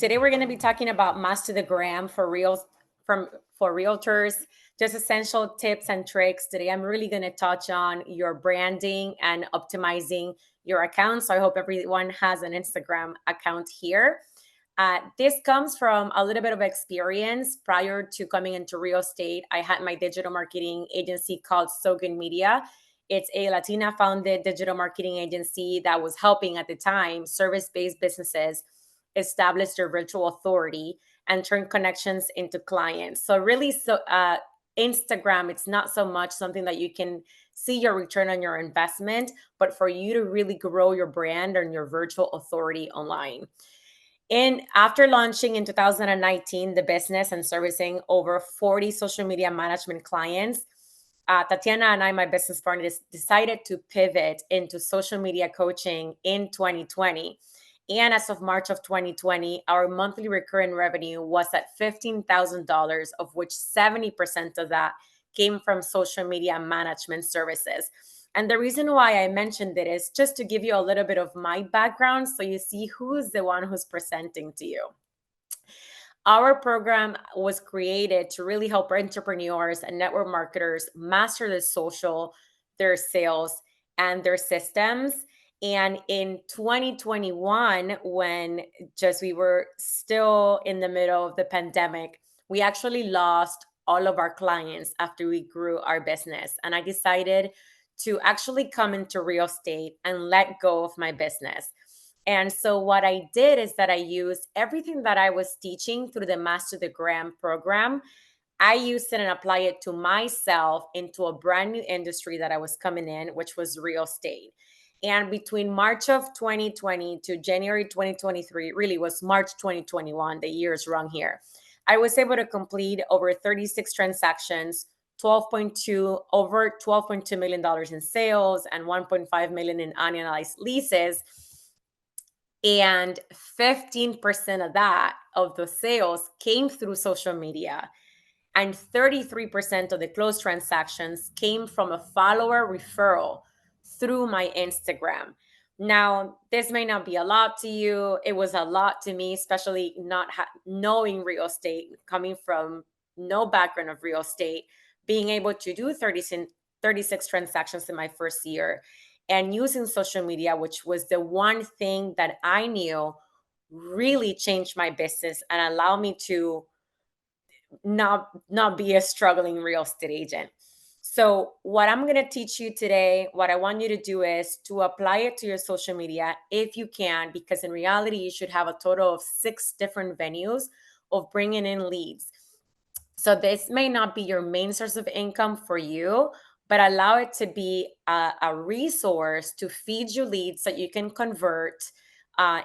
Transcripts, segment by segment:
Today we're going to be talking about Master the Gram for realtors, just essential tips and tricks. Today I'm really going to touch on your branding and optimizing your account. So I hope everyone has an Instagram account here. This comes from a little bit of experience. Prior to coming into real estate, I had my digital marketing agency called Sogan Media. It's a Latina founded digital marketing agency that was helping at the time service-based businesses establish their virtual authority and turn connections into clients. So really, Instagram, it's not so much something that you can see your return on your investment, but for you to really grow your brand and your virtual authority online. And after launching in 2019 the business and servicing over 40 social media management clients, Tatiana and I, my business partner, decided to pivot into social media coaching in 2020. And as of March of 2020, our monthly recurring revenue was at $15,000, of which 70% of that came from social media management services. And the reason why I mentioned it is just to give you a little bit of my background so you see who's the one who's presenting to you. Our program was created to really help entrepreneurs and network marketers master the social, their sales, and their systems. And in 2021, when just we were still in the middle of the pandemic, we actually lost all of our clients after we grew our business. And I decided to actually come into real estate and let go of my business. And so what I did is that I used everything that I was teaching through the Master the Gram program. I used it and applied it to myself into a brand new industry that I was coming in, which was real estate. And between March of 2020 to January 2023, really was March 2021, the year is wrong here, I was able to complete over 36 transactions, over $12.2 million in sales and 1.5 million in annualized leases. And 15% of that, of the sales, came through social media. And 33% of the closed transactions came from a follower referral through my Instagram. Now, this may not be a lot to you. It was a lot to me, especially not knowing real estate, coming from no background of real estate, being able to do 36 transactions in my first year and using social media, which was the one thing that I knew really changed my business and allowed me to not be a struggling real estate agent. So what I'm going to teach you today, what I want you to do is to apply it to your social media if you can, because in reality, you should have a total of 6 different venues of bringing in leads. So this may not be your main source of income for you, but allow it to be a resource to feed you leads that you can convert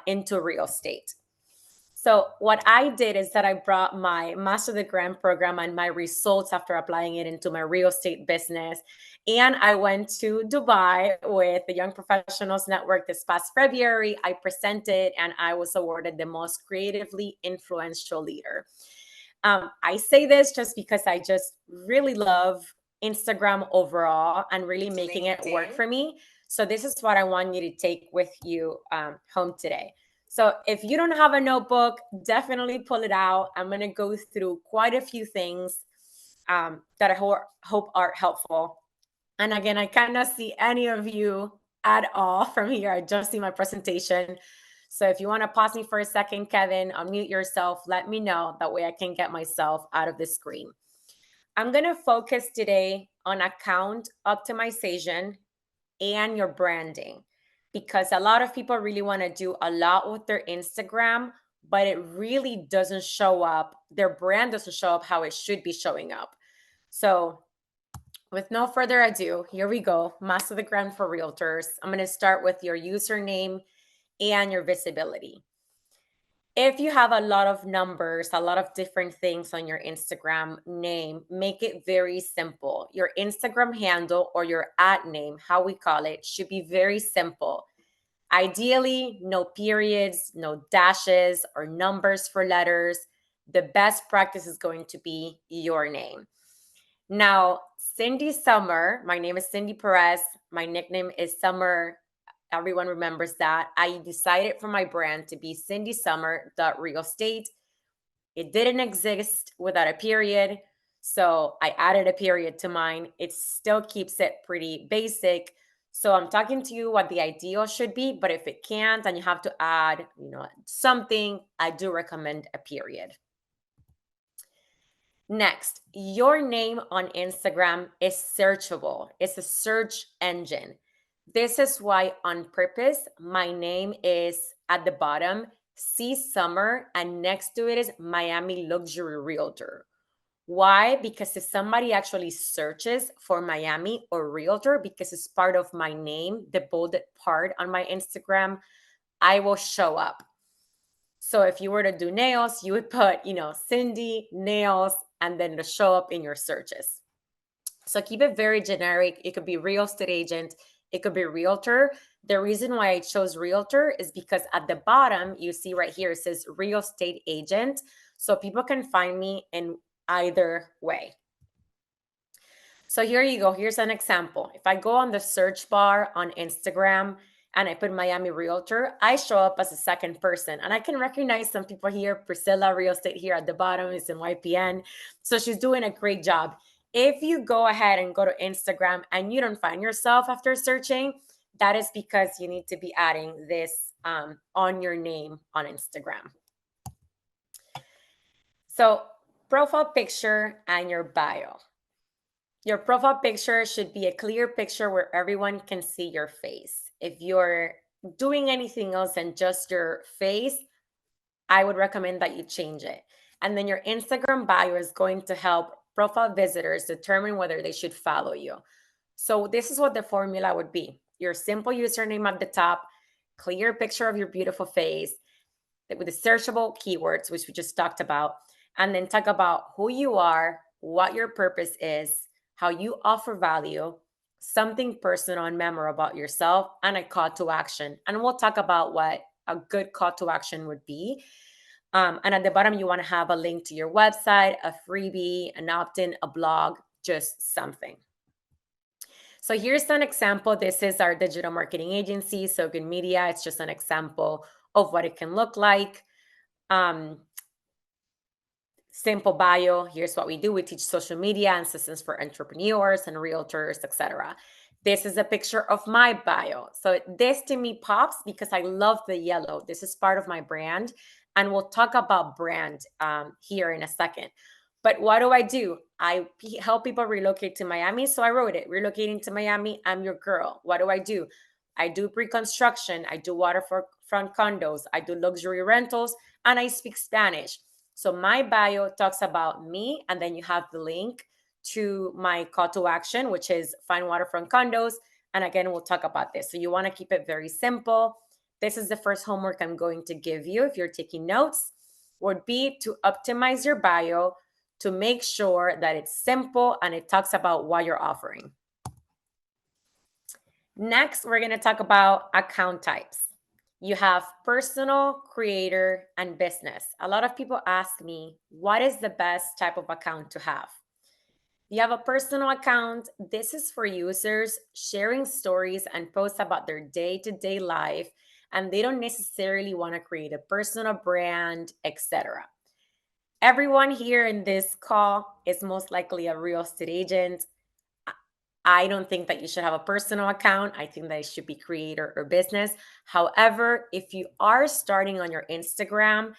into real estate. So what I did is that I brought my Master the Gram program and my results after applying it into my real estate business. And I went to Dubai with the Young Professionals Network this past February. I presented and I was awarded the most creatively influential leader. I say this just because I just really love Instagram overall and really making it work for me. So this is what I want you to take with you home today. So if you don't have a notebook, definitely pull it out. I'm going to go through quite a few things that I hope are helpful. And again, I cannot see any of you at all from here. I just see my presentation. So if you want to pause me for a second, Kevin, unmute yourself, let me know. That way I can get myself out of the screen. I'm going to focus today on account optimization and your branding, because a lot of people really want to do a lot with their Instagram, but it really doesn't show up. Their brand doesn't show up how it should be showing up. So with no further ado, here we go. Master the Gram for Realtors. I'm going to start with your username and your visibility. If you have a lot of numbers, a lot of different things on your Instagram name, make it very simple. Your Instagram handle or your ad name, how we call it, should be very simple. Ideally, no periods, no dashes or numbers for letters. The best practice is going to be your name. Now, Cindy Summer, my name is Cindy Perez. My nickname is Summer Everyone remembers that. I decided for my brand to be cindysummer.realestate. It didn't exist without a period. So I added a period to mine. It still keeps it pretty basic. So I'm talking to you what the ideal should be, but if it can't and you have to add, something, I do recommend a period. Next, your name on Instagram is searchable. It's a search engine. This is why, on purpose, my name is at the bottom, C Summer, and next to it is Miami Luxury Realtor. Why? Because if somebody actually searches for Miami or Realtor, because it's part of my name, the bolded part on my Instagram, I will show up. So if you were to do nails, you would put, Cindy nails, and then to show up in your searches. So keep it very generic. It could be real estate agent. It could be realtor. The reason why I chose realtor is because at the bottom, you see right here, it says real estate agent. So people can find me in either way. So here you go. Here's an example. If I go on the search bar on Instagram and I put Miami Realtor, I show up as a second person. And I can recognize some people here. Priscilla Real Estate here at the bottom is in YPN. So she's doing a great job. If you go ahead and go to Instagram and you don't find yourself after searching, that is because you need to be adding this on your name on Instagram. So profile picture and your bio. Your profile picture should be a clear picture where everyone can see your face. If you're doing anything else than just your face, I would recommend that you change it. And then your Instagram bio is going to help profile visitors determine whether they should follow you. So this is what the formula would be. Your simple username at the top, clear picture of your beautiful face with the searchable keywords, which we just talked about, and then talk about who you are, what your purpose is, how you offer value, something personal and memorable about yourself, and a call to action. And we'll talk about what a good call to action would be. And at the bottom, you want to have a link to your website, a freebie, an opt-in, a blog, just something. So here's an example. This is our digital marketing agency, So Good Media. It's just an example of what it can look like. Simple bio. Here's what we do. We teach social media and systems for entrepreneurs and realtors, etc. This is a picture of my bio. So this to me pops because I love the yellow. This is part of my brand. And we'll talk about brand here in a second. But what do? I help people relocate to Miami. So I wrote it, relocating to Miami, I'm your girl. What do? I do pre-construction. I do waterfront condos. I do luxury rentals. And I speak Spanish. So my bio talks about me. And then you have the link to my call to action, which is find waterfront condos. And again, we'll talk about this. So you want to keep it very simple. This is the first homework I'm going to give you if you're taking notes, would be to optimize your bio to make sure that it's simple and it talks about what you're offering. Next, we're going to talk about account types. You have personal, creator, and business. A lot of people ask me, what is the best type of account to have? You have a personal account. This is for users sharing stories and posts about their day-to-day life, and they don't necessarily want to create a personal brand, etc. Everyone here in this call is most likely a real estate agent. I don't think that you should have a personal account. I think that it should be creator or business. However, if you are starting on your Instagram,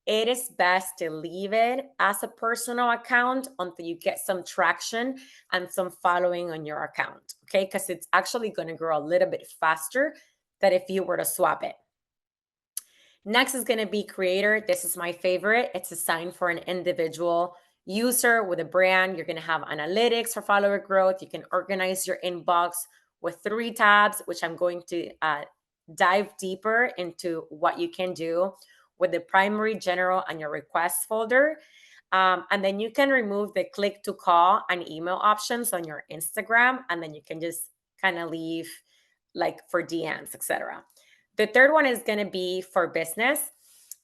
it is best to leave it as a personal account until you get some traction and some following on your account, okay? Because it's actually going to grow a little bit faster than if you were to swap it. Next is going to be creator. This is my favorite. It's assigned for an individual user with a brand. You're going to have analytics for follower growth. You can organize your inbox with 3 tabs, which I'm going to dive deeper into what you can do with the primary, general, and your requests folder. And then you can remove the click to call and email options on your Instagram. And then you can just kind of leave like for DMs, etc. The third one is going to be for business.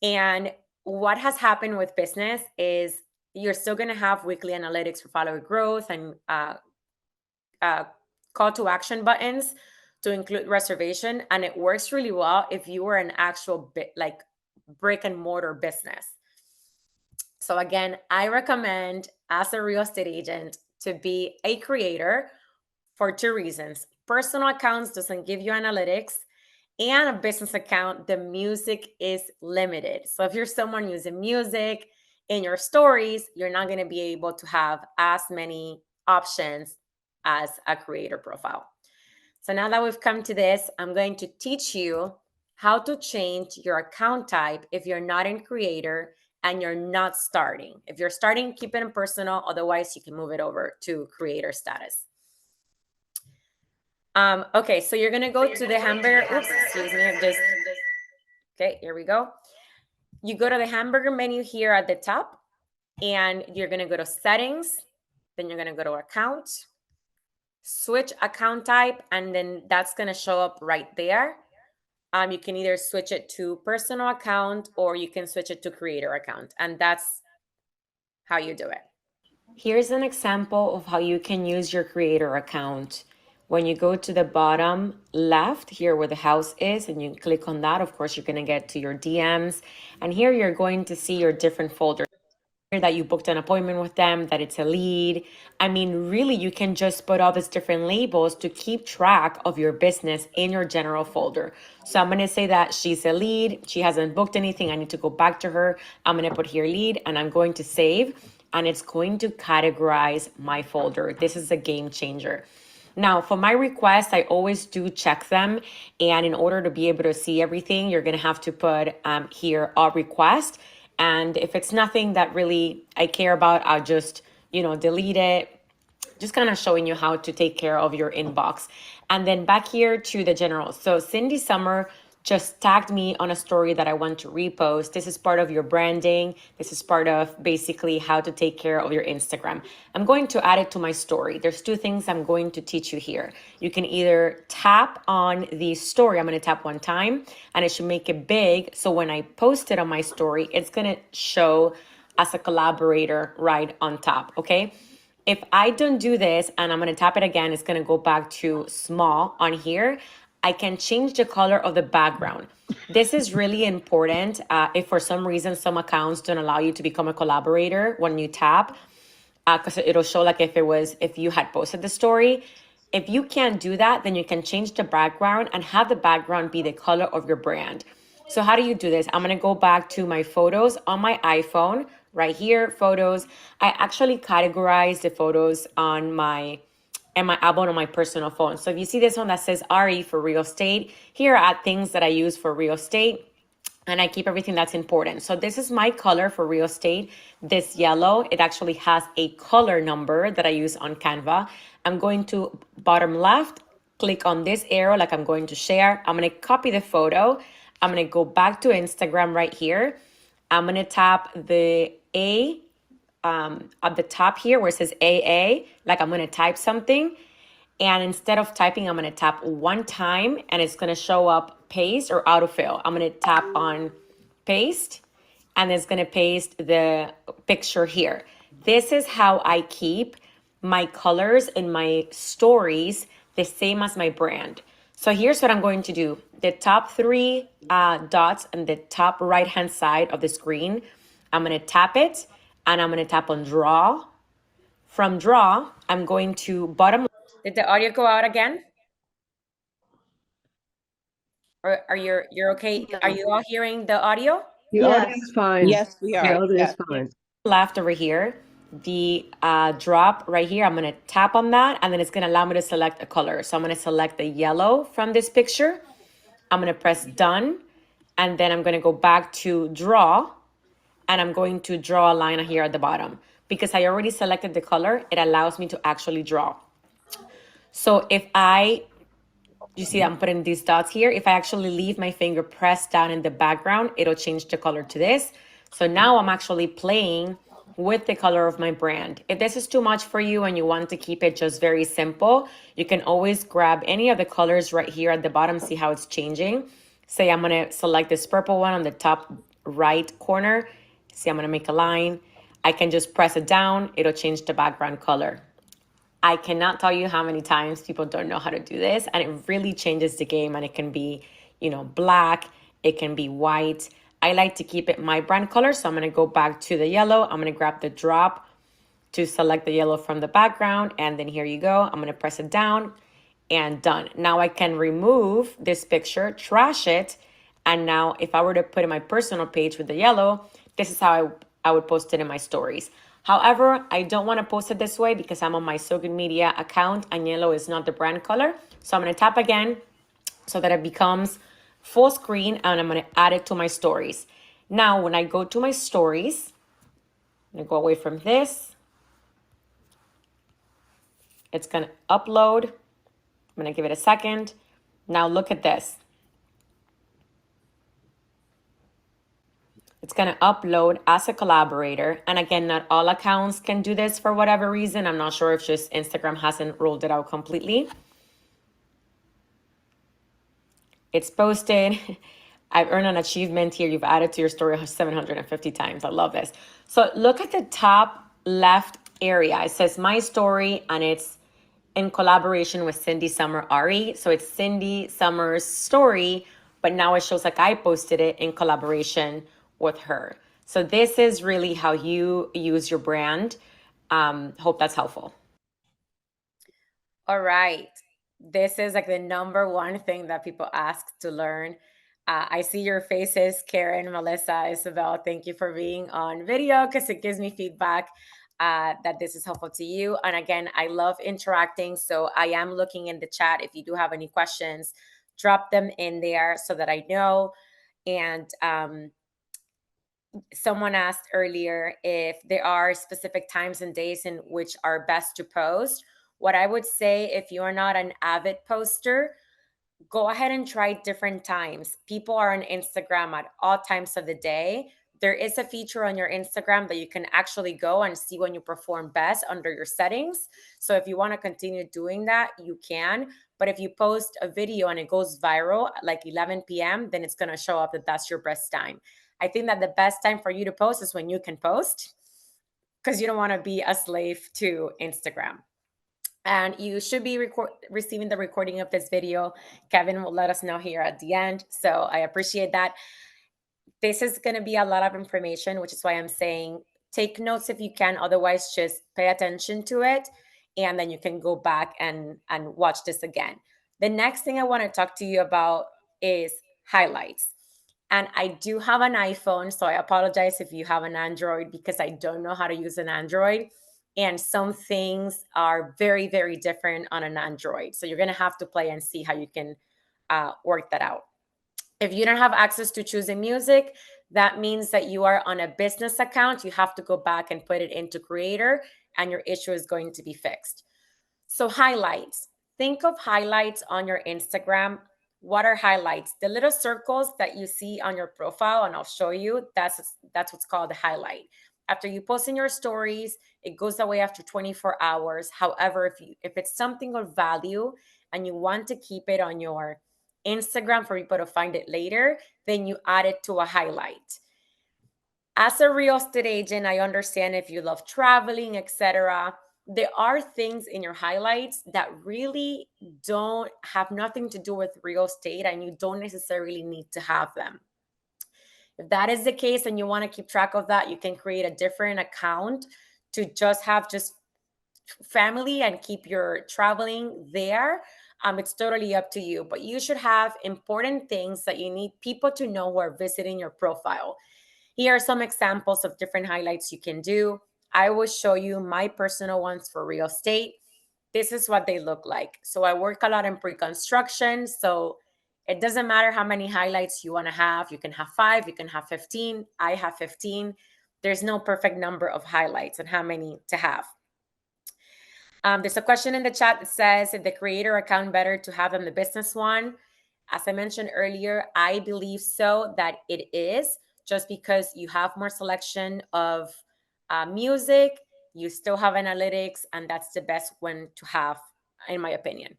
And what has happened with business is you're still going to have weekly analytics for follower growth and call to action buttons. to include reservation, and it works really well if you are an actual like brick and mortar business. So again, I recommend as a real estate agent to be a creator for two reasons. Personal accounts doesn't give you analytics, and a business account, the music is limited. So if you're someone using music in your stories, you're not going to be able to have as many options as a creator profile. So now that we've come to this, I'm going to teach you how to change your account type if you're not in creator and you're not starting. If you're starting, keep it in personal. Otherwise, you can move it over to creator status. Okay, so you're gonna go to the hamburger. Oops, excuse me. Okay, here we go. You go to the hamburger menu here at the top, and you're gonna go to settings. Then you're gonna go to account, switch account type, and then that's gonna show up right there. You can either switch it to personal account or you can switch it to creator account, and that's how you do it. Here's an example of how you can use your creator account. When you go to the bottom left here where the house is and you click on that, of course, you're going to get to your DMs. And here you're going to see your different folders that you booked an appointment with them, that it's a lead. I mean, really, you can just put all these different labels to keep track of your business in your general folder. So I'm going to say that she's a lead. She hasn't booked anything. I need to go back to her. I'm going to put here lead and I'm going to save, and it's going to categorize my folder. This is a game changer. Now, for my requests, I always do check them. And in order to be able to see everything, you're going to have to put here a request. And if it's nothing that really I care about, I'll just, delete it. Just kind of showing you how to take care of your inbox. And then back here to the general. So Cindy Summer just tagged me on a story that I want to repost. This is part of your branding. This is part of basically how to take care of your Instagram. I'm going to add it to my story. There's two things I'm going to teach you here. You can either tap on the story. I'm going to tap one time and it should make it big. So when I post it on my story, it's going to show as a collaborator right on top. Okay. If I don't do this and I'm going to tap it again, it's going to go back to small on here. I can change the color of the background. This is really important if for some reason some accounts don't allow you to become a collaborator when you tap, because it'll show like if you had posted the story. If you can't do that, then you can change the background and have the background be the color of your brand. So how do you do this? I'm going to go back to my photos on my iPhone right here, photos. I actually categorize the photos on my album on my personal phone. So if you see this one that says RE for real estate, here are things that I use for real estate, and I keep everything that's important. So this is my color for real estate. This yellow, it actually has a color number that I use on Canva. I'm going to bottom left, click on this arrow like I'm going to share. I'm going to copy the photo. I'm going to go back to Instagram right here. I'm going to tap the A at the top here where it says AA, like I'm going to type something. And instead of typing, I'm going to tap one time and it's going to show up paste or autofill. I'm going to tap on paste and it's going to paste the picture here. This is how I keep my colors in my stories the same as my brand. So here's what I'm going to do. The top three dots on the top right hand side of the screen, I'm going to tap it. And I'm going to tap on draw. From draw, I'm going to bottom. Did the audio go out again? Or are you're okay? Yeah. Are you all hearing the audio? The audio is fine. Yes, we are. The audio is fine. Left over here, the drop right here, I'm going to tap on that and then it's going to allow me to select a color. So I'm going to select the yellow from this picture. I'm going to press done. And then I'm going to go back to draw. And I'm going to draw a line here at the bottom. Because I already selected the color, it allows me to actually draw. So if you see I'm putting these dots here. If I actually leave my finger pressed down in the background, it'll change the color to this. So now I'm actually playing with the color of my brand. If this is too much for you and you want to keep it just very simple, you can always grab any of the colors right here at the bottom, see how it's changing. Say I'm going to select this purple one on the top right corner. See, I'm going to make a line. I can just press it down. It'll change the background color. I cannot tell you how many times people don't know how to do this, and it really changes the game. And it can be, black, it can be white. I like to keep it my brand color, so I'm going to go back to the yellow. I'm going to grab the drop to select the yellow from the background, and then here you go. I'm going to press it down and done. Now I can remove this picture, trash it, and now if I were to put in my personal page with the yellow, this is how I would post it in my stories. However, I don't want to post it this way because I'm on my So Good Media account and yellow is not the brand color. So I'm going to tap again so that it becomes full screen, and I'm going to add it to my stories. Now, when I go to my stories, I'm going to go away from this. It's going to upload. I'm going to give it a second. Now look at this. It's going to upload as a collaborator. And again, not all accounts can do this for whatever reason. I'm not sure if just Instagram hasn't rolled it out completely. It's posted. I've earned an achievement here. You've added to your story 750 times. I love this. So look at the top left area. It says my story, and it's in collaboration with Cindy Summer RE. So it's Cindy Summer's story, but now it shows like I posted it in collaboration with her. So this is really how you use your brand. Hope that's helpful. All right. This is like the number one thing that people ask to learn. I see your faces, Karen, Melissa, Isabel. Thank you for being on video because it gives me feedback that this is helpful to you. And again, I love interacting. So I am looking in the chat. If you do have any questions, drop them in there so that I know. And someone asked earlier if there are specific times and days in which are best to post. What I would say, if you are not an avid poster, go ahead and try different times. People are on Instagram at all times of the day. There is a feature on your Instagram that you can actually go and see when you perform best under your settings. So if you want to continue doing that, you can. But if you post a video and it goes viral at like 11 p.m., then it's going to show up that that's your best time. I think that the best time for you to post is when you can post, because you don't want to be a slave to Instagram. And you should be receiving the recording of this video. Kevin will let us know here at the end. So I appreciate that. This is going to be a lot of information, which is why I'm saying take notes if you can. Otherwise, just pay attention to it. And then you can go back and watch this again. The next thing I want to talk to you about is highlights. And I do have an iPhone, so I apologize if you have an Android because I don't know how to use an Android. And some things are very, very different on an Android. So you're going to have to play and see how you can work that out. If you don't have access to choosing music, that means that you are on a business account. You have to go back and put it into Creator, and your issue is going to be fixed. So highlights. Think of highlights on your Instagram. What are highlights? The little circles that you see on your profile, and I'll show you, that's what's called a highlight. After you post in your stories, it goes away after 24 hours. However, if it's something of value and you want to keep it on your Instagram for people to find it later, then you add it to a highlight. As a real estate agent, I understand if you love traveling, etc. There are things in your highlights that really don't have nothing to do with real estate, and you don't necessarily need to have them. If that is the case and you want to keep track of that, you can create a different account to just have family and keep your traveling there. It's totally up to you, but you should have important things that you need people to know who are visiting your profile. Here are some examples of different highlights you can do. I will show you my personal ones for real estate. This is what they look like. So I work a lot in pre-construction. So it doesn't matter how many highlights you want to have. You can have 5, you can have 15. I have 15. There's no perfect number of highlights and how many to have. There's a question in the chat that says, is the creator account better to have than the business one? As I mentioned earlier, I believe so that it is, just because you have more selection of music, you still have analytics, and that's the best one to have, in my opinion.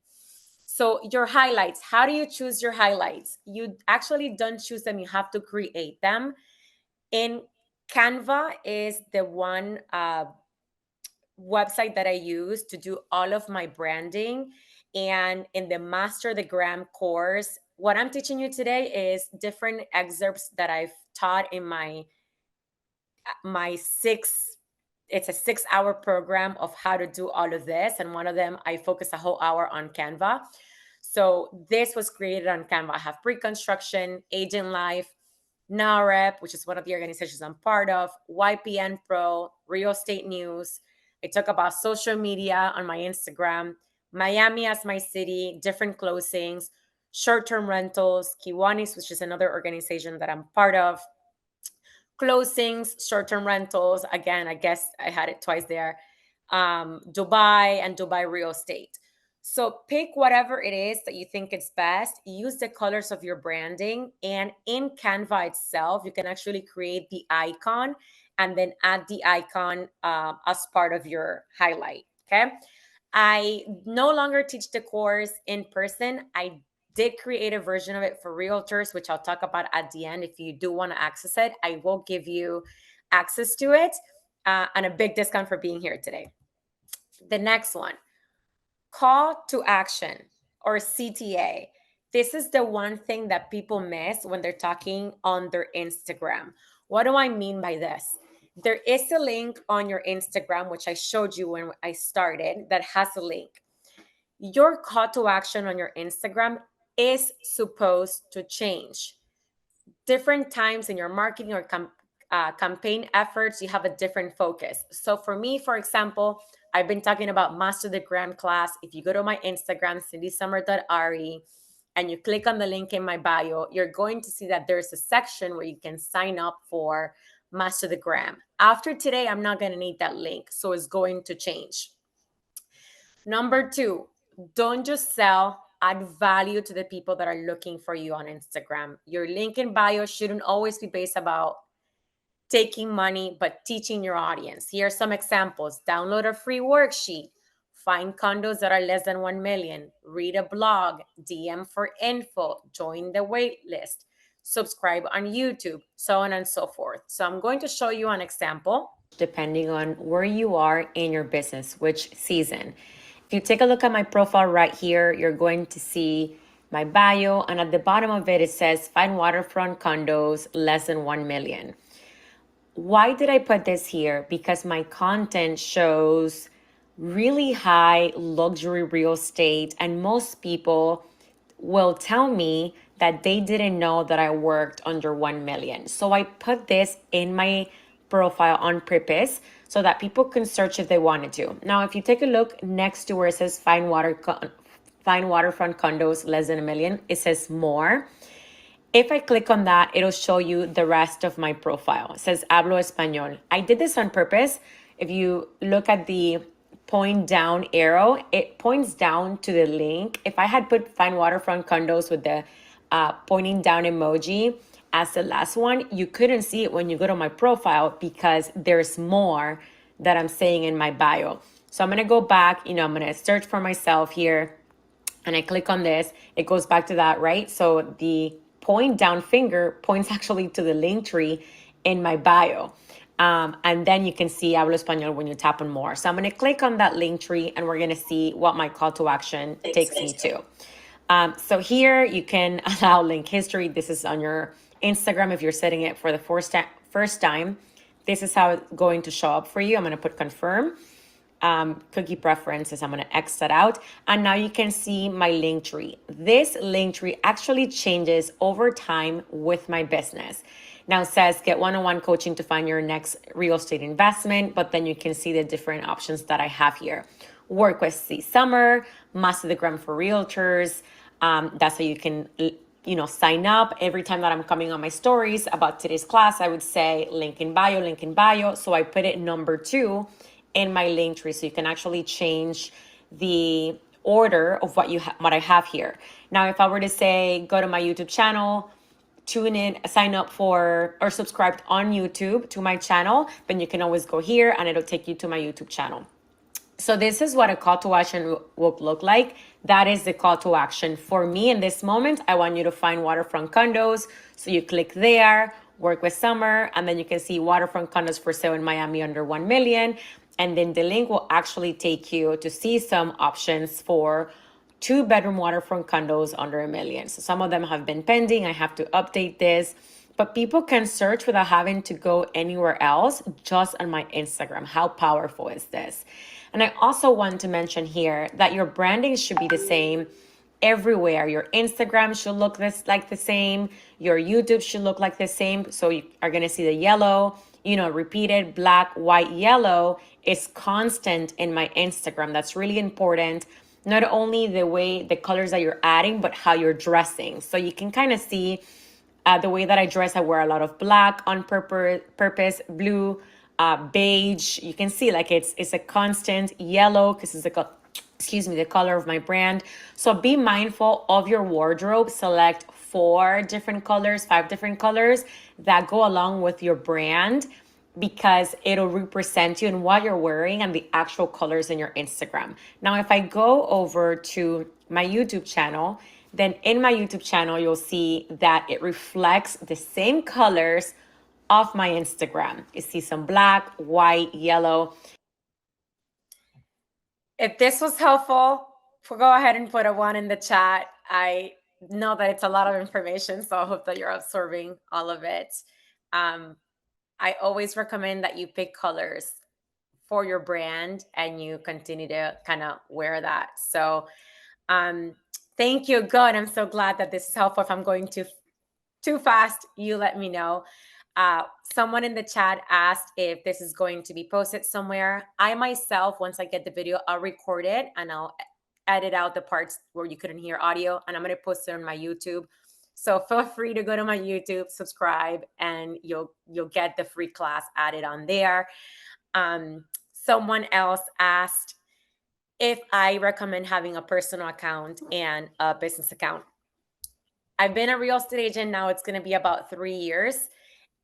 So your highlights, how do you choose your highlights? You actually don't choose them, you have to create them. In Canva is the one website that I use to do all of my branding. And in the Master the Gram course, what I'm teaching you today is different excerpts that I've taught in my it's a 6 hour program of how to do all of this. And one of them, I focus a whole hour on Canva. So this was created on Canva. I have Pre-Construction, Agent Life, NAREP, which is one of the organizations I'm part of, YPN Pro, Real Estate News. I talk about social media on my Instagram, Miami as my city, different closings, short-term rentals, Kiwanis, which is another organization that I'm part of, closings, short-term rentals. Again, I guess I had it twice there. Dubai and Dubai real estate. So pick whatever it is that you think is best. Use the colors of your branding. And in Canva itself, you can actually create the icon and then add the icon as part of your highlight. Okay. I no longer teach the course in person. I did create a version of it for realtors, which I'll talk about at the end. If you do want to access it, I will give you access to it and a big discount for being here today. The next one, call to action or CTA. This is the one thing that people miss when they're talking on their Instagram. What do I mean by this? There is a link on your Instagram, which I showed you when I started, that has a link. Your call to action on your Instagram is supposed to change. Different times in your marketing or campaign efforts, you have a different focus. So for me, for example, I've been talking about Master the Gram class. If you go to my Instagram, cindysummer.re, and you click on the link in my bio, you're going to see that there's a section where you can sign up for Master the Gram. After today, I'm not going to need that link, so it's going to change. Number 2, don't just sell, add value to the people that are looking for you on Instagram. Your link in bio shouldn't always be based about taking money, but teaching your audience. Here are some examples. Download a free worksheet, find condos that are less than 1 million, read a blog, DM for info, join the wait list, subscribe on YouTube, so on and so forth. So I'm going to show you an example depending on where you are in your business, which season. If you take a look at my profile right here, you're going to see my bio, and at the bottom of it, it says find waterfront condos less than 1 million. Why did I put this here? Because my content shows really high luxury real estate, and most people will tell me that they didn't know that I worked under 1 million. So I put this in my profile on purpose so that people can search if they wanted to. Now, if you take a look next to where it says find waterfront condos less than 1 million, it says more. If I click on that, it'll show you the rest of my profile. It says hablo español. I did this on purpose. If you look at the point down arrow, it points down to the link. If I had put find waterfront condos with the pointing down emoji as the last one, you couldn't see it when you go to my profile because there's more that I'm saying in my bio. So I'm going to go back, I'm going to search for myself here, and I click on this. It goes back to that, right? So the point down finger points actually to the link tree in my bio. And then you can see Hablo Español when you tap on more. So I'm going to click on that link tree, and we're going to see what my call to action takes me to. So here you can allow link history. This is on your Instagram. If you're setting it for the first time, this is how it's going to show up for you. I'm going to put confirm. Cookie preferences, I'm going to X that out. And now you can see my link tree. This link tree actually changes over time with my business. Now it says get one-on-one coaching to find your next real estate investment, but then you can see the different options that I have here. Work with C Summer, Master the Gram for realtors. That's how you can sign up. Every time that I'm coming on my stories about today's class, I would say link in bio, link in bio. So I put it number 2 in my link tree, so you can actually change the order of what I have here. Now, if I were to say go to my YouTube channel, tune in, sign up for or subscribe on YouTube to my channel, then you can always go here and it'll take you to my YouTube channel. So this is what a call to action will look like. That is the call to action. For me in this moment, I want you to find waterfront condos. So you click there, work with Summer, and then you can see waterfront condos for sale in Miami under 1 million. And then the link will actually take you to see some options for 2-bedroom waterfront condos under $1 million. So some of them have been pending. I have to update this, but people can search without having to go anywhere else, just on my Instagram. How powerful is this? And I also want to mention here that your branding should be the same everywhere. Your Instagram should look like the same. Your YouTube should look like the same. So you are going to see the yellow, repeated black, white, yellow is constant in my Instagram. That's really important. Not only the colors that you're adding, but how you're dressing. So you can kind of see the way that I dress. I wear a lot of black on purpose, blue, beige. You can see like it's a constant. Yellow, because it's the color of my brand. So be mindful of your wardrobe. Select 5 different colors that go along with your brand, because it'll represent you and what you're wearing and the actual colors in your Instagram. Now, if I go over to my YouTube channel, then in my YouTube channel, you'll see that it reflects the same colors of my Instagram. You see some black, white, yellow. If this was helpful, go ahead and put a 1 in the chat. I know that it's a lot of information, so I hope that you're absorbing all of it. I always recommend that you pick colors for your brand and you continue to kind of wear that. So thank you. Good. I'm so glad that this is helpful. If I'm going too fast, you let me know. Someone in the chat asked if this is going to be posted somewhere. I myself, once I get the video, I'll record it and I'll edit out the parts where you couldn't hear audio, and I'm going to post it on my YouTube. So feel free to go to my YouTube, subscribe, and you'll get the free class added on there. Someone else asked if I recommend having a personal account and a business account. I've been a real estate agent now. It's going to be about 3 years.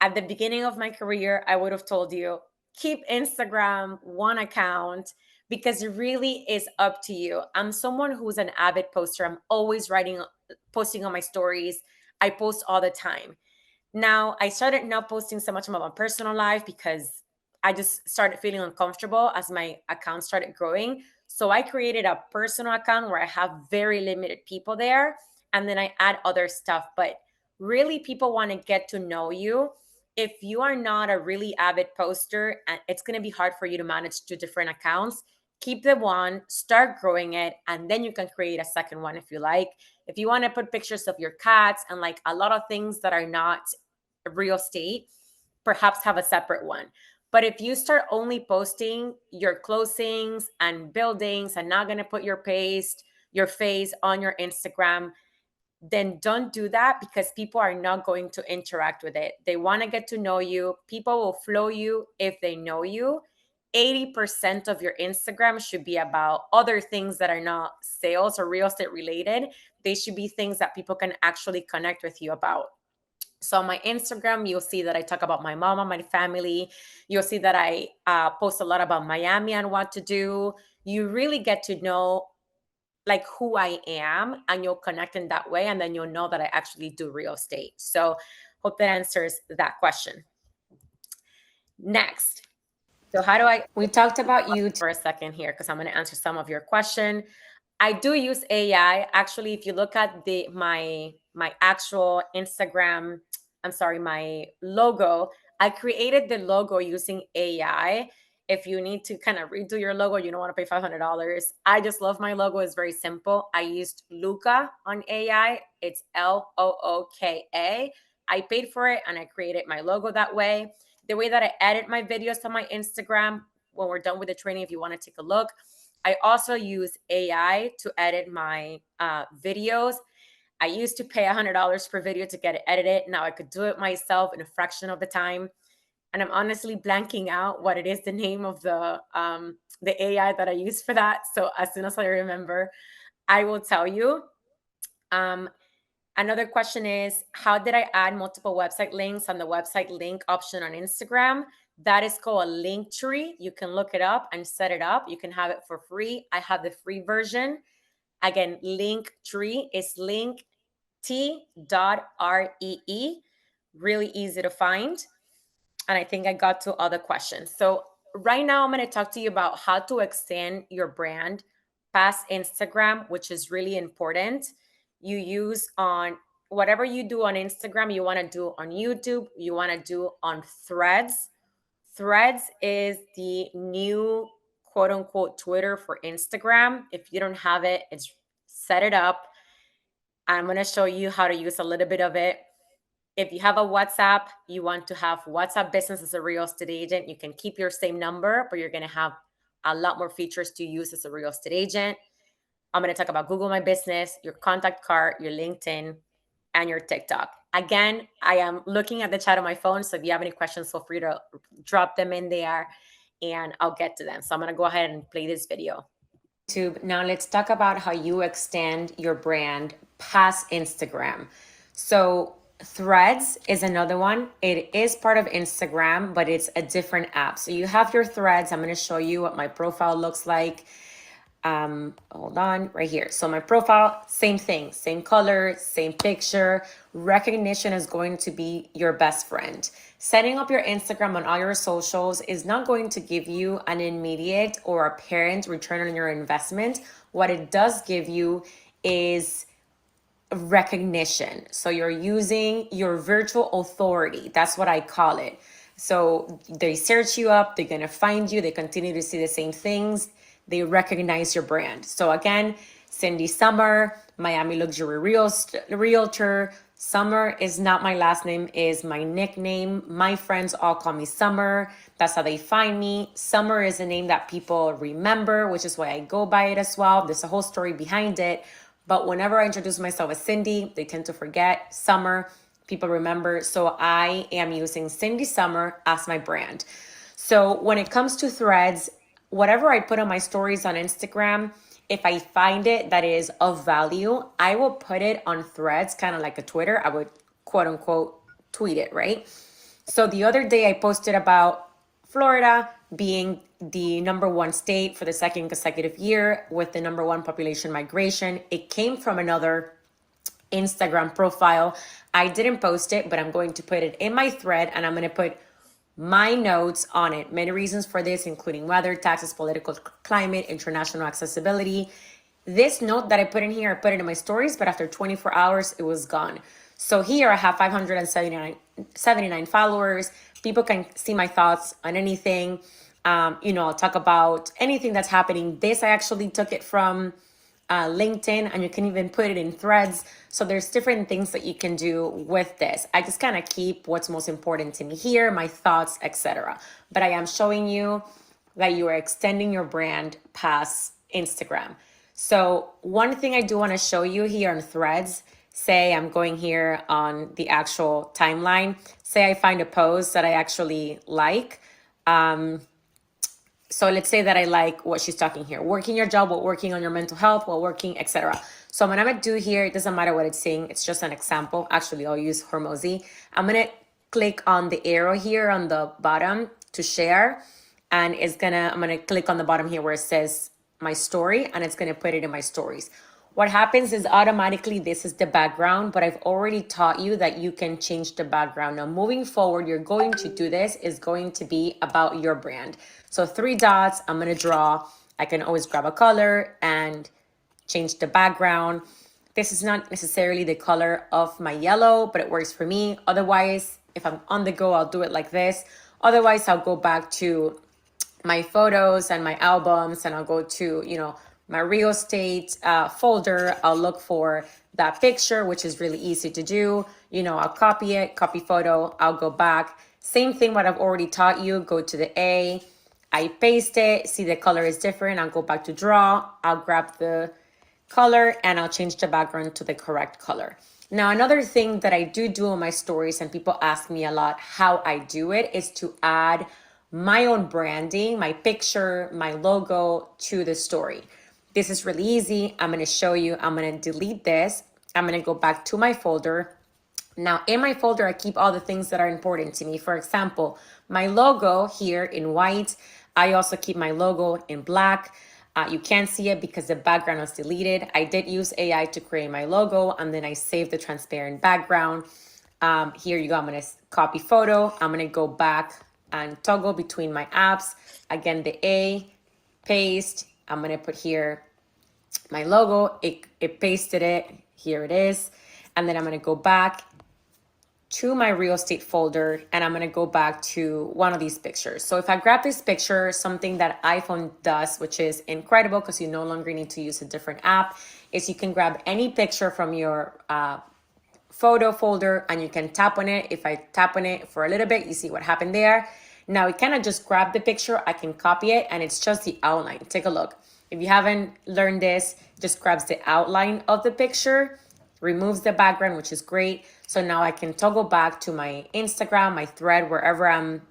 At the beginning of my career, I would have told you, keep Instagram one account, because it really is up to you. I'm someone who's an avid poster. I'm always posting on my stories. I post all the time. Now, I started not posting so much about my personal life because I just started feeling uncomfortable as my account started growing. So I created a personal account where I have very limited people there, and then I add other stuff. But really, people want to get to know you. If you are not a really avid poster, it's going to be hard for you to manage 2 different accounts. Keep the one, start growing it, and then you can create a second one if you like. If you want to put pictures of your cats and like a lot of things that are not real estate, perhaps have a separate one. But if you start only posting your closings and buildings and not going to put your face on your Instagram, then don't do that, because people are not going to interact with it. They want to get to know you. People will follow you if they know you. 80% of your Instagram should be about other things that are not sales or real estate related. They should be things that people can actually connect with you about. So on my Instagram, you'll see that I talk about my mom and my family. You'll see that I post a lot about Miami and what to do. You really get to know like who I am, and you'll connect in that way. And then you'll know that I actually do real estate. So hope that answers that question. Next. So we talked about you for a second here, because I'm going to answer some of your question. I do use AI. Actually, if you look at my actual Instagram, my logo, I created the logo using AI. If you need to kind of redo your logo, you don't want to pay $500. I just love my logo. It's very simple. I used Looka on AI. It's Looka. I paid for it and I created my logo that way. The way that I edit my videos on my Instagram, when we're done with the training, if you want to take a look, I also use AI to edit my videos. I used to pay $100 per video to get it edited. Now I could do it myself in a fraction of the time. And I'm honestly blanking out what it is, the name of the AI that I use for that. So as soon as I remember, I will tell you. Another question is, how did I add multiple website links on the website link option on Instagram? That is called a Linktree. You can look it up and set it up. You can have it for free. I have the free version. Again, Linktree is linkt.ree. Really easy to find. And I think I got to other questions. So right now I'm going to talk to you about how to extend your brand past Instagram, which is really important. You use on whatever you do on Instagram, you want to do on YouTube, you want to do on Threads. Threads is the new quote unquote Twitter for Instagram. If you don't have it, it's set it up. I'm going to show you how to use a little bit of it. If you have a WhatsApp, you want to have WhatsApp business as a real estate agent, you can keep your same number, but you're going to have a lot more features to use as a real estate agent. I'm going to talk about Google My Business, your contact card, your LinkedIn, and your TikTok. Again, I am looking at the chat on my phone. So if you have any questions, feel free to drop them in there and I'll get to them. So I'm going to go ahead and play this video. Now let's talk about how you extend your brand past Instagram. So Threads is another one. It is part of Instagram, but it's a different app. So you have your Threads. I'm going to show you what my profile looks like. Hold on, right here. So my profile, same thing, same color, same picture. Recognition is going to be your best friend. Setting up your Instagram on all your socials is not going to give you an immediate or apparent return on your investment. What it does give you is recognition. So you're using your virtual authority. That's what I call it. So they search you up, they're going to find you, they continue to see the same things, they recognize your brand. So again, Cindy Summer, Miami Luxury Realtor. Summer is not my last name, is my nickname. My friends all call me Summer. That's how they find me. Summer is a name that people remember, which is why I go by it as well. There's a whole story behind it. But whenever I introduce myself as Cindy, they tend to forget Summer. People remember. So I am using Cindy Summer as my brand. So when it comes to Threads, whatever I put on my stories on Instagram, if I find it that is of value, I will put it on Threads, kind of like a Twitter. I would quote unquote tweet it, right? So the other day I posted about Florida being the #1 state for the second consecutive year with the #1 population migration. It came from another Instagram profile. I didn't post it, but I'm going to put it in my thread and I'm going to put my notes on it. Many reasons for this, including weather, taxes, political climate, international accessibility. This note that I put in here, I put it in my stories, but after 24 hours, it was gone. So here I have 579 followers. People can see my thoughts on anything. I'll talk about anything that's happening. This, I actually took it from LinkedIn, and you can even put it in Threads. So there's different things that you can do with this. I just kind of keep what's most important to me here, my thoughts, etc. But I am showing you that you are extending your brand past Instagram. So one thing I do want to show you here on Threads, say I'm going here on the actual timeline, say I find a post that I actually like. So let's say that I like what she's talking here, working your job while working on your mental health, while working, etc. So what I'm gonna do here, it doesn't matter what it's saying, it's just an example. Actually, I'll use Hormozi. I'm gonna click on the arrow here on the bottom to share, and I'm gonna click on the bottom here where it says my story, and it's gonna put it in my stories. What happens is automatically this is the background, but I've already taught you that you can change the background. Now moving forward, you're going to do this is going to be about your brand. So 3 dots, I'm gonna draw. I can always grab a color and change the background. This is not necessarily the color of my yellow, but it works for me. Otherwise, if I'm on the go, I'll do it like this. Otherwise, I'll go back to my photos and my albums and I'll go to, my real estate folder. I'll look for that picture, which is really easy to do. I'll copy it, copy photo. I'll go back. Same thing what I've already taught you. Go to the A. I paste it. See the color is different. I'll go back to draw. I'll grab the color and I'll change the background to the correct color. Now, another thing that I do on my stories, and people ask me a lot how I do it, is to add my own branding, my picture, my logo to the story. This is really easy. I'm going to show you. I'm going to delete this. I'm going to go back to my folder. Now, in my folder, I keep all the things that are important to me. For example, my logo here in white. I also keep my logo in black. You can't see it because the background was deleted. I did use AI to create my logo, and then I saved the transparent background. Here you go. I'm going to copy photo. I'm going to go back and toggle between my apps. Again, the A, paste. I'm gonna put here my logo. It pasted it. Here it is. And then I'm gonna go back to my real estate folder and I'm gonna go back to one of these pictures. So if I grab this picture, something that iPhone does, which is incredible because you no longer need to use a different app, is you can grab any picture from your photo folder and you can tap on it. If I tap on it for a little bit, you see what happened there. Now it kind of just grab the picture, I can copy it and it's just the outline. Take a look. If you haven't learned this, just grabs the outline of the picture, removes the background, which is great. So now I can toggle back to my Instagram, my thread, wherever I'm,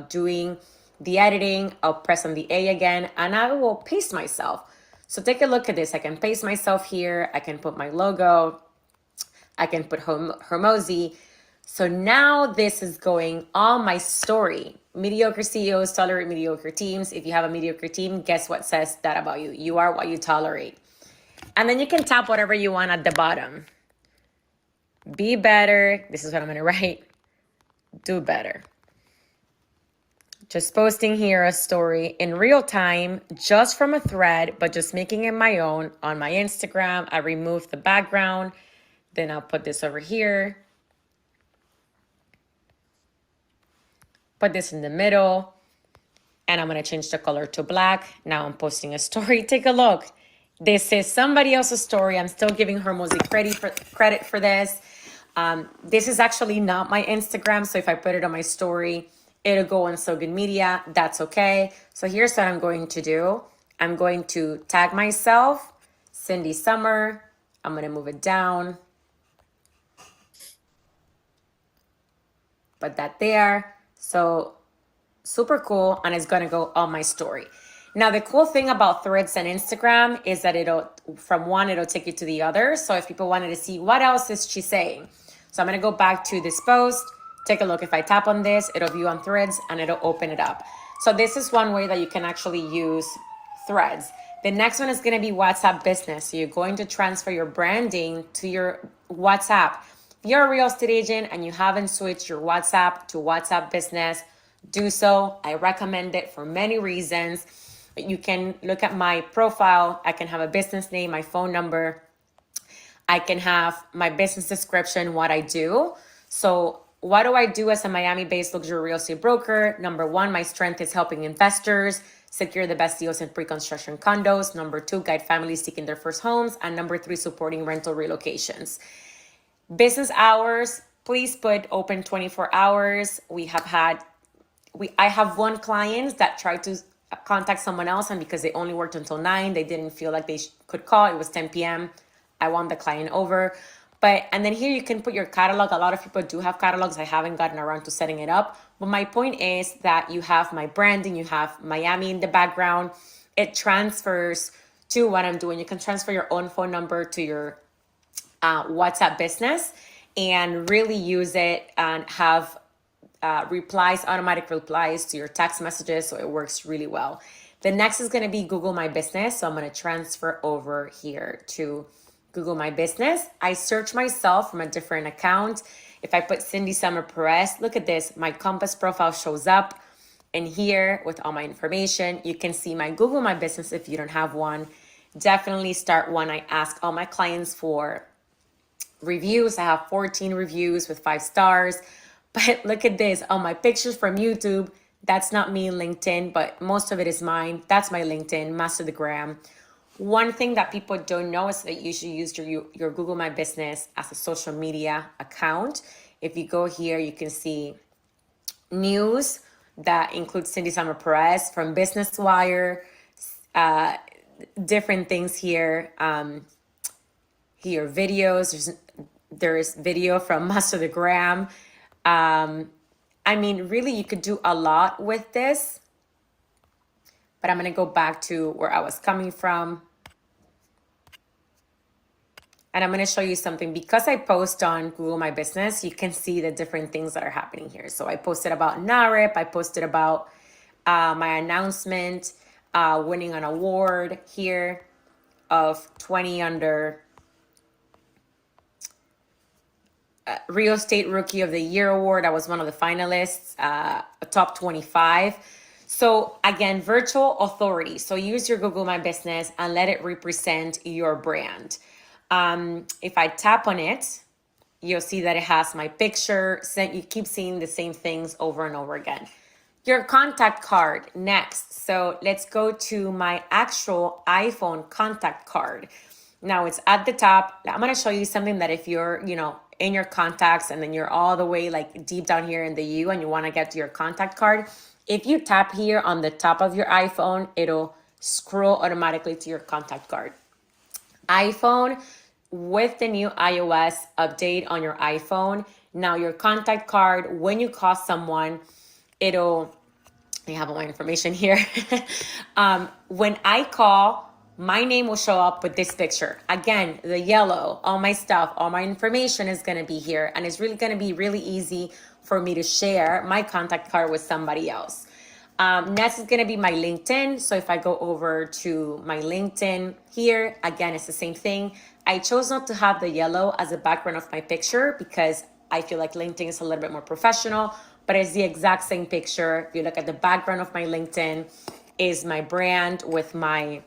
doing the editing. I'll press on the A again and I will paste myself. So take a look at this. I can paste myself here. I can put my logo. I can put Hormozi. So now this is going on my story. Mediocre CEOs tolerate mediocre teams. If you have a mediocre team, guess what says that about you? You are what you tolerate. And then you can tap whatever you want at the bottom. Be better. This is what I'm going to write. Do better. Just posting here a story in real time, just from a thread, but just making it my own on my Instagram. I remove the background. Then I'll put this over here. Put this in the middle. And I'm going to change the color to black. Now I'm posting a story. Take a look. This is somebody else's story. I'm still giving Hormozi credit for this. This is actually not my Instagram. So if I put it on my story, it'll go on So Good Media. That's okay. So here's what I'm going to do. I'm going to tag myself, Cindy Summer. I'm going to move it down. Put that there. So super cool. And it's going to go on my story. Now, the cool thing about Threads and Instagram is that it'll take you to the other. So if people wanted to see what else is she saying. So I'm going to go back to this post. Take a look. If I tap on this, it'll view on Threads and it'll open it up. So this is one way that you can actually use Threads. The next one is going to be WhatsApp Business. So you're going to transfer your branding to your WhatsApp. If you're a real estate agent and you haven't switched your WhatsApp to WhatsApp Business, do so. I recommend it for many reasons. You can look at my profile. I can have a business name, my phone number. I can have my business description, what I do. So what do I do as a Miami-based luxury real estate broker? Number one, my strength is helping investors secure the best deals in pre-construction condos. Number two, guide families seeking their first homes. And number three, supporting rental relocations. Business hours, please put open 24 hours. I have one client that tried to contact someone else, and because they only worked until 9, they didn't feel like they could call. It was 10 p.m. I won the client over. And then here you can put your catalog. A lot of people do have catalogs. I haven't gotten around to setting it up. But my point is that you have my branding, you have Miami in the background. It transfers to what I'm doing. You can transfer your own phone number to your WhatsApp Business and really use it and have automatic replies to your text messages. So it works really well. The next is going to be Google My Business. So I'm going to transfer over here to Google My Business. I search myself from a different account. If I put Cindy Summer Perez, look at this. My Compass profile shows up. And here with all my information, you can see my Google My Business if you don't have one. Definitely start one. I ask all my clients for reviews. I have 14 reviews with 5 stars. But look at this, all my pictures from YouTube. That's not me in LinkedIn, but most of it is mine. That's my LinkedIn, Master the Gram. One thing that people don't know is that you should use your Google My Business as a social media account. If you go here, you can see news that includes Cindy Summer Perez from Business Wire, different things here. Here, videos. There's video from Master the Gram. I mean, really, you could do a lot with this, but I'm going to go back to where I was coming from. And I'm going to show you something. Because I post on Google My Business, you can see the different things that are happening here. So I posted about NARIP. I posted about my announcement, winning an award here of 20 under Real Estate Rookie of the Year award. I was one of the finalists, top 25. So again, virtual authority. So use your Google My Business and let it represent your brand. If I tap on it, you'll see that it has my picture. You keep seeing the same things over and over again. Your contact card next. So let's go to my actual iPhone contact card. Now it's at the top. I'm going to show you something that if you're, in your contacts and then you're all the way like deep down here in the U and you want to get to your contact card, if you tap here on the top of your iPhone, it'll scroll automatically to your contact card. iPhone, with the new iOS update on your iPhone, now your contact card, when you call someone, I have all my information here. When I call, my name will show up with this picture. Again, the yellow, all my stuff, all my information is going to be here. And it's really going to be really easy for me to share my contact card with somebody else. Next is going to be my LinkedIn. So if I go over to my LinkedIn here, again, it's the same thing. I chose not to have the yellow as a background of my picture because I feel like LinkedIn is a little bit more professional, but it's the exact same picture. If you look at the background of my LinkedIn, is my brand with my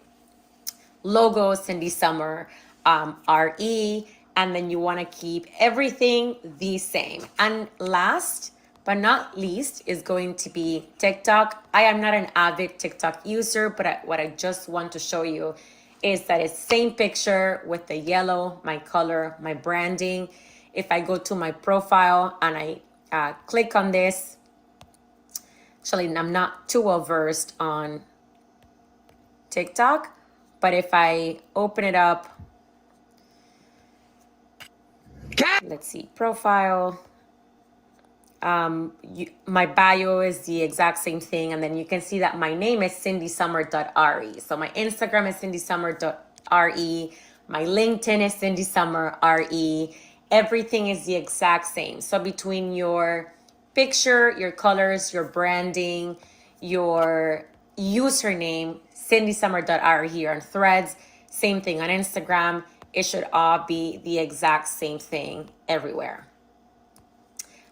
logo, Cindy Summer, RE, and then you want to keep everything the same. And last but not least is going to be TikTok. I am not an avid TikTok user, but what I just want to show you is that it's same picture with the yellow, my color, my branding. If I go to my profile and I click on this, actually I'm not too well versed on TikTok, but if I open it up, let's see, profile, my bio is the exact same thing. And then you can see that my name is cindysummer.re. So my Instagram is cindysummer.re. My LinkedIn is cindysummer.re. Everything is the exact same. So between your picture, your colors, your branding, your username, cindysummer.re here on Threads, same thing on Instagram. It should all be the exact same thing everywhere.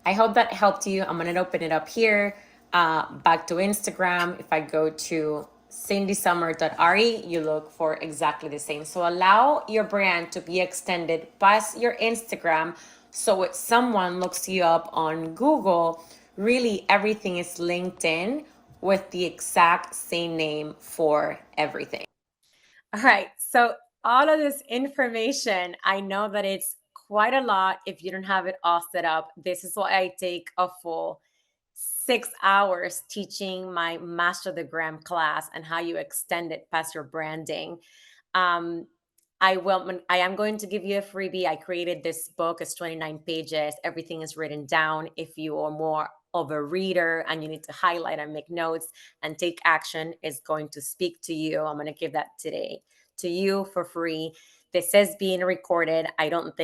I hope that helped you. I'm going to open it up here. Back to Instagram. If I go to cindysummer.re, you look for exactly the same. So allow your brand to be extended past your Instagram. So if someone looks you up on Google, really everything is linked in with the exact same name for everything. All right. So all of this information, I know that it's quite a lot if you don't have it all set up. This is why I take a full 6 hours teaching my Master the Gram class and how you extend it past your branding. I am going to give you a freebie. I created this book. It's 29 pages. Everything is written down. If you are more of a reader and you need to highlight and make notes and take action, it's going to speak to you. I'm going to give that today to you for free. This is being recorded. I don't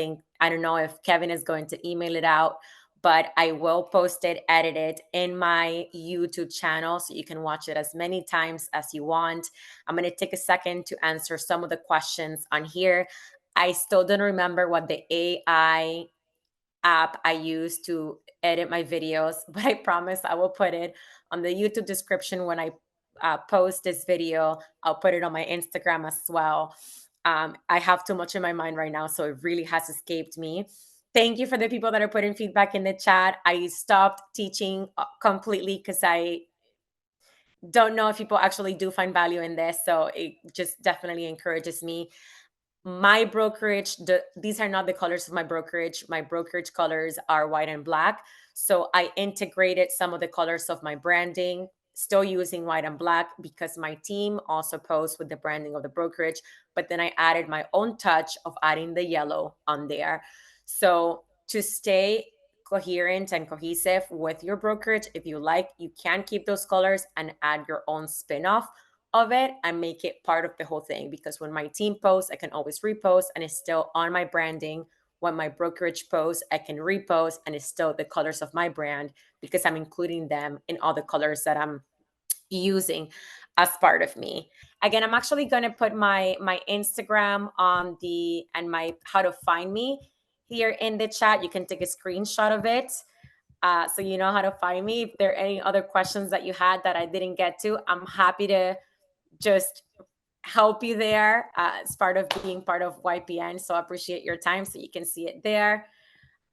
know if Kevin is going to email it out, but I will post it, edit it in my YouTube channel so you can watch it as many times as you want. I'm going to take a second to answer some of the questions on here. I still don't remember what the AI app I use to edit my videos, but I promise I will put it on the YouTube description when I post this video. I'll put it on my Instagram as well. I have too much in my mind right now, so it really has escaped me. Thank you for the people that are putting feedback in the chat. I stopped teaching completely because I don't know if people actually do find value in this. So it just definitely encourages me. My brokerage, these are not the colors of my brokerage. My brokerage colors are white and black. So I integrated some of the colors of my branding, still using white and black because my team also posts with the branding of the brokerage. But then I added my own touch of adding the yellow on there. So to stay coherent and cohesive with your brokerage, if you like, you can keep those colors and add your own spin-off of it and make it part of the whole thing, because when my team posts, I can always repost and it's still on my branding. When my brokerage posts, I can repost and it's still the colors of my brand because I'm including them in all the colors that I'm using as part of me. Again, I'm actually going to put my Instagram on and my how to find me here in the chat. You can take a screenshot of it. So you know how to find me. If there are any other questions that you had that I didn't get to, I'm happy to just help you there as part of being part of YPN. So I appreciate your time. So you can see it there.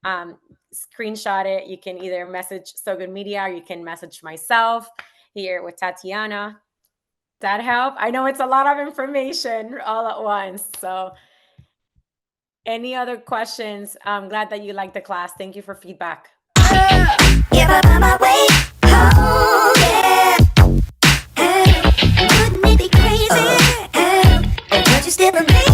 Screenshot it. You can either message So Good Media or you can message myself here with Tatiana. That help? I know it's a lot of information all at once. So any other questions? I'm glad that you liked the class. Thank you for feedback. If I find my way home, yeah. Wouldn't it be crazy? Would you still believe?